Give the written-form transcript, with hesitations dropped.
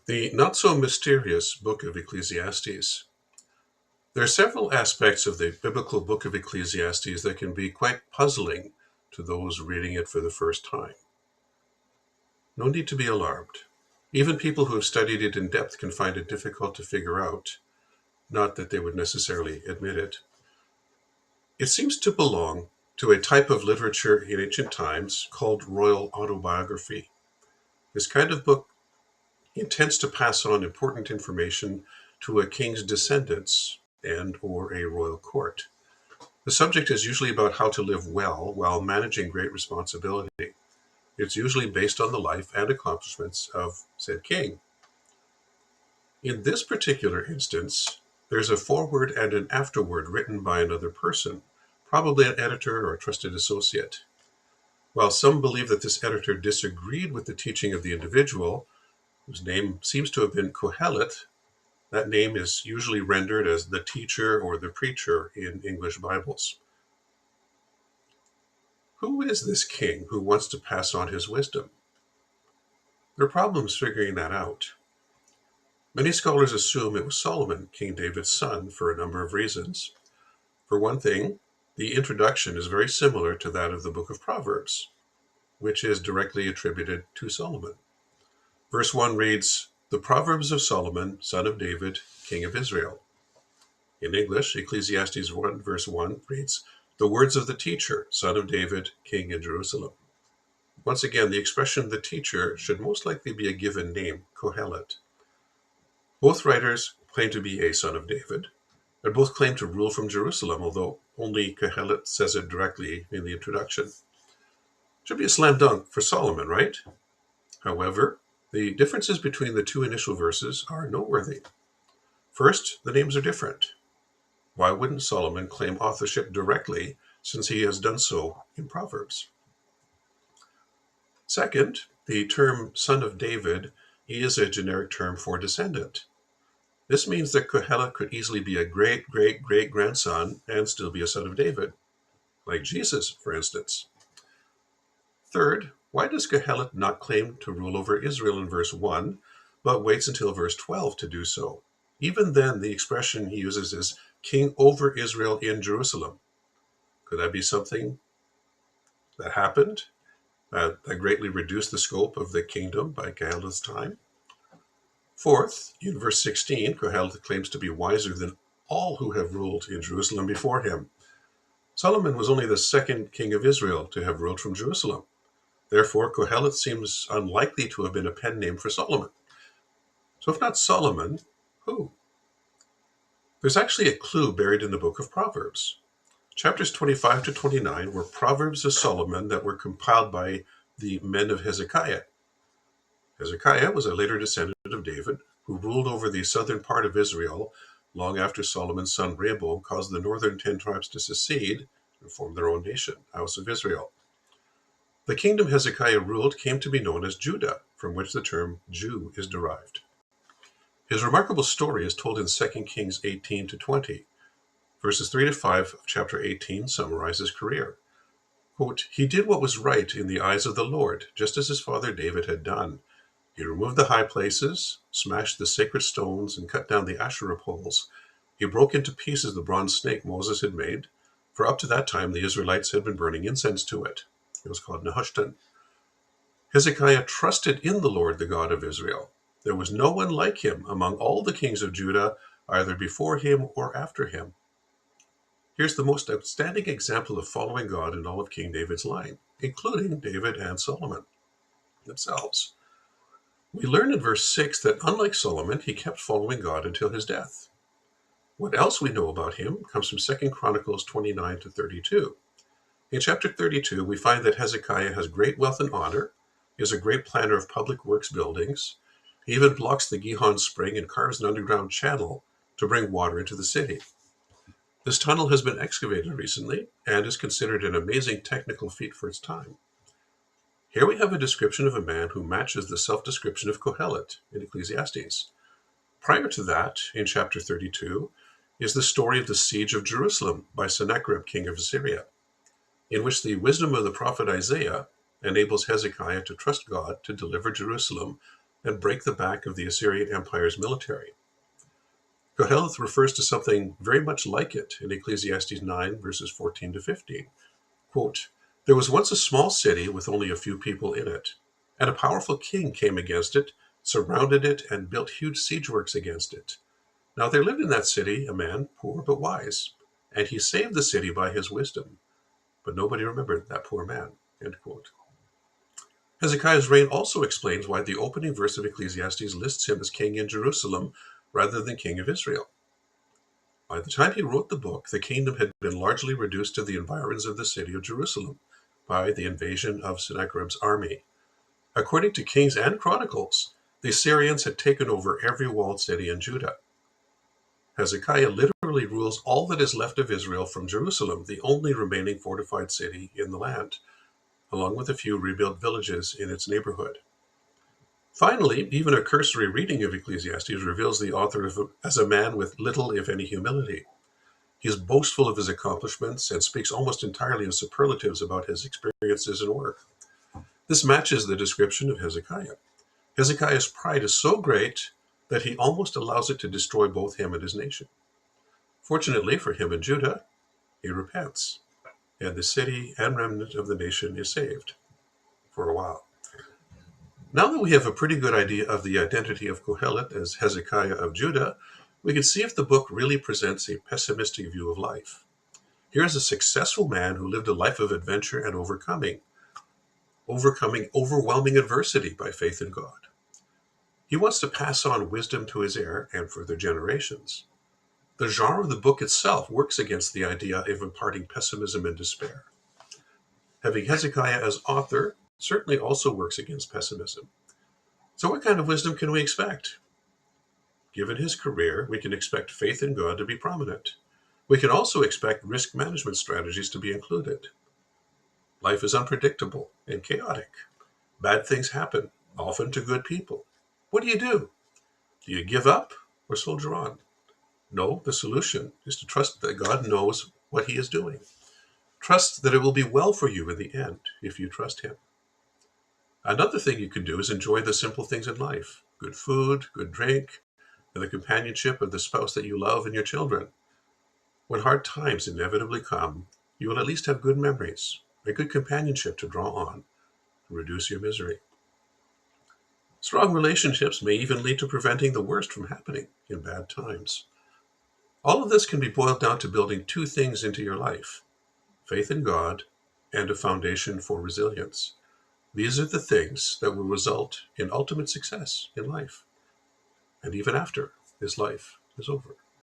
The not-so-mysterious book of Ecclesiastes. There are several aspects of the biblical book of Ecclesiastes that can be quite puzzling to those reading it for the first time. No need to be alarmed. Even people who have studied it in depth can find it difficult to figure out, not that they would necessarily admit it. It seems to belong to a type of literature in ancient times called royal autobiography. This kind of book intends to pass on important information to a king's descendants and or a royal court. The subject is usually about how to live well while managing great responsibility. It's usually based on the life and accomplishments of said king. In this particular instance, there's a foreword and an afterword written by another person, probably an editor or a trusted associate. While some believe that this editor disagreed with the teaching of the individual, whose name seems to have been Kohelet, that name is usually rendered as the teacher or the preacher in English Bibles. Who is this king who wants to pass on his wisdom? There are problems figuring that out. Many scholars assume it was Solomon, King David's son, for a number of reasons. For one thing, the introduction is very similar to that of the book of Proverbs, which is directly attributed to Solomon. Verse 1 reads, "The Proverbs of Solomon, son of David, king of Israel." In English, Ecclesiastes 1 verse 1 reads, "The words of the teacher, son of David, king in Jerusalem." Once again, the expression "the teacher" should most likely be a given name, Kohelet. Both writers claim to be a son of David, and both claim to rule from Jerusalem, although only Kohelet says it directly in the introduction. Should be a slam dunk for Solomon, right? However, the differences between the two initial verses are noteworthy. First, the names are different. Why wouldn't Solomon claim authorship directly, since he has done so in Proverbs? Second, the term son of David is a generic term for descendant. This means that Kohelet could easily be a great-great-great-grandson and still be a son of David, like Jesus, for instance. Third, why does Kohelet not claim to rule over Israel in verse 1, but waits until verse 12 to do so? Even then, the expression he uses is king over Israel in Jerusalem. Could that be something that happened that greatly reduced the scope of the kingdom by Kohelet's time? Fourth, in verse 16, Kohelet claims to be wiser than all who have ruled in Jerusalem before him. Solomon was only the second king of Israel to have ruled from Jerusalem. Therefore, Kohelet seems unlikely to have been a pen name for Solomon. So if not Solomon, who? There's actually a clue buried in the book of Proverbs. Chapters 25 to 29 were Proverbs of Solomon that were compiled by the men of Hezekiah. Hezekiah was a later descendant of David, who ruled over the southern part of Israel long after Solomon's son Rehoboam caused the northern 10 tribes to secede and form their own nation, House of Israel. The kingdom Hezekiah ruled came to be known as Judah, from which the term Jew is derived. His remarkable story is told in 2 Kings 18 to 20. Verses 3 to 5 of chapter 18 summarize his career. Quote, "He did what was right in the eyes of the Lord, just as his father David had done. He removed the high places, smashed the sacred stones, and cut down the Asherah poles. He broke into pieces the bronze snake Moses had made, for up to that time the Israelites had been burning incense to it. It was called Nehushtan. Hezekiah trusted in the Lord, the God of Israel. There was no one like him among all the kings of Judah, either before him or after him." Here's the most outstanding example of following God in all of King David's line, including David and Solomon themselves. We learn in verse 6 that unlike Solomon, he kept following God until his death. What else we know about him comes from 2 Chronicles 29 to 32. In chapter 32, we find that Hezekiah has great wealth and honor, is a great planner of public works buildings. He even blocks the Gihon spring and carves an underground channel to bring water into the city. This tunnel has been excavated recently and is considered an amazing technical feat for its time. Here we have a description of a man who matches the self-description of Kohelet in Ecclesiastes. Prior to that, in chapter 32, is the story of the siege of Jerusalem by Sennacherib, king of Assyria, in which the wisdom of the prophet Isaiah enables Hezekiah to trust God to deliver Jerusalem and break the back of the Assyrian Empire's military. Koheleth refers to something very much like it in Ecclesiastes 9, verses 14 to 15. Quote, "There was once a small city with only a few people in it, and a powerful king came against it, surrounded it, and built huge siege works against it. Now there lived in that city a man, poor but wise, and he saved the city by his wisdom. But nobody remembered that poor man." End quote. Hezekiah's reign also explains why the opening verse of Ecclesiastes lists him as king in Jerusalem rather than king of Israel. By the time he wrote the book, the kingdom had been largely reduced to the environs of the city of Jerusalem by the invasion of Sennacherib's army. According to Kings and Chronicles, the Assyrians had taken over every walled city in Judah. Hezekiah literally rules all that is left of Israel from Jerusalem, the only remaining fortified city in the land, along with a few rebuilt villages in its neighborhood. Finally, even a cursory reading of Ecclesiastes reveals the author as a man with little, if any, humility. He is boastful of his accomplishments and speaks almost entirely in superlatives about his experiences and work. This matches the description of Hezekiah. Hezekiah's pride is so great that he almost allows it to destroy both him and his nation. Fortunately for him and Judah, he repents, and the city and remnant of the nation is saved for a while. Now that we have a pretty good idea of the identity of Koheleth as Hezekiah of Judah, we can see if the book really presents a pessimistic view of life. Here is a successful man who lived a life of adventure and overcoming overwhelming adversity by faith in God. He wants to pass on wisdom to his heir and further generations. The genre of the book itself works against the idea of imparting pessimism and despair. Having Hezekiah as author certainly also works against pessimism. So what kind of wisdom can we expect? Given his career, we can expect faith in God to be prominent. We can also expect risk management strategies to be included. Life is unpredictable and chaotic. Bad things happen, often to good people. What do? Do you give up or soldier on? No, the solution is to trust that God knows what he is doing. Trust that it will be well for you in the end if you trust him. Another thing you can do is enjoy the simple things in life. Good food, good drink, and the companionship of the spouse that you love and your children. When hard times inevitably come, you will at least have good memories, a good companionship to draw on to reduce your misery. Strong relationships may even lead to preventing the worst from happening in bad times. All of this can be boiled down to building two things into your life: faith in God and a foundation for resilience. These are the things that will result in ultimate success in life, and even after this life is over.